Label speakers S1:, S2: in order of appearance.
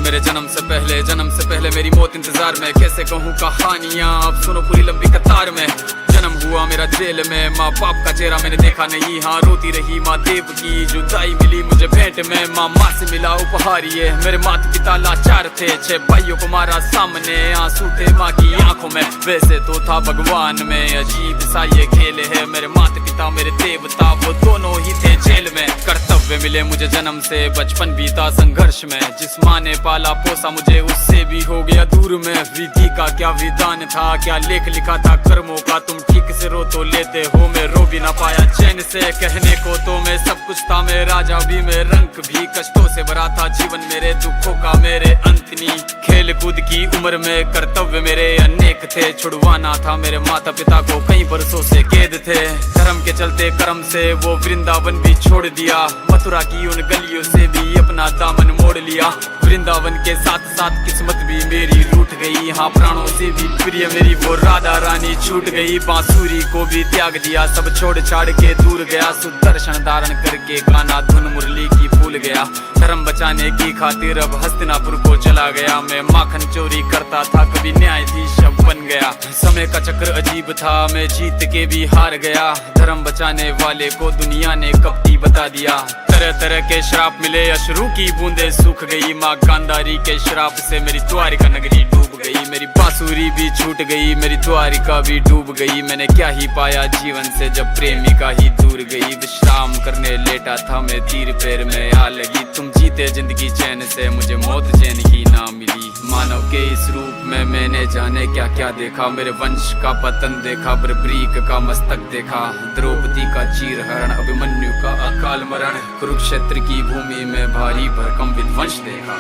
S1: मेरे जन्म से पहले मेरी मौत इंतजार में। कैसे कहूँ कहानियाँ, अब सुनो पूरी लंबी कतार में। जन्म हुआ मेरा जेल में, माँ बाप का चेहरा मैंने देखा नहीं। हाँ रोती रही माँ देव की, जुदाई मिली मुझे भेंट में। माँ से मिला उपहार ये, मेरे माता पिता लाचार थे। 6 भाइयों को मारा सामने, आंसू थे माँ की आंखों में। वैसे तो था भगवान में, अजीब सा ये खेल है। मेरे माता पिता मेरे देवता, वो दोनों ही थे जेल में। कर्तव्य मिले मुझे जन्म से, बचपन बीता संघर्ष में। जिस माँ ने पाला पोसा मुझे, उससे भी हो गया दूर में। विधि का क्या विधान था, क्या लेख लिखा था कर्मों का। तुम ठीक से रो तो लेते हो, मैं रो भी ना पाया चैन से। कहने को तो मैं सब कुछ था, मैं राजा भी, मैं रंग भी। कष्टों से भरा था जीवन मेरे, दुखों का मेरे अंत नहीं। खेल कूद की उम्र में कर्तव्य मेरे अनेक थे। छुड़वाना था मेरे माता पिता को, कई बरसों से कैद थे। धर्म के चलते कर्म से वो वृंदावन भी छोड़ दिया। मथुरा की उन गलियों से भी अपना दामन मोड़ लिया। वृंदावन के साथ साथ किस्मत भी मेरी रूठ गई। हाँ प्राणों से भी प्रिय मेरी वो राधा रानी छूट गई। बांसुरी को भी त्याग दिया, सब छोड़ छाड़ के दूर गया। सुदर्शन धारण करके गाना धुन मुरली की भूल गया। धर्म बचाने की खातिर अब हस्तिनापुर को चला गया। मैं माखन चोरी करता था, कभी न्यायाधीश अब बन गया। समय का चक्र अजीब था, मैं जीत के भी हार गया। धर्म बचाने वाले को दुनिया ने कपटी बता दिया। तरह तरह के श्राप मिले, अश्रु की बूंदे सूख गई। माँ गांधारी के श्राप से मेरी द्वारिका नगरी डूब गई। मेरी बांसुरी भी छूट गई, मेरी द्वारिका भी डूब गई। मैंने क्या ही पाया जीवन से, जब प्रेमिका ही दूर गई। विश्राम करने लेटा था मैं, तीर पैर में आ लगी। तुम जीते जिंदगी चैन से, मुझे मौत चैन की ना मिली। मानव के इस रूप में मैंने जाने क्या क्या देखा। मेरे वंश का पतन देखा, बर्बरीक का मस्तक देखा। द्रौपदी का चीरहरण, अभिमन्यु का अकाल मरण। कुरुक्षेत्र की भूमि में भारी भरकम विध्वंस देखा।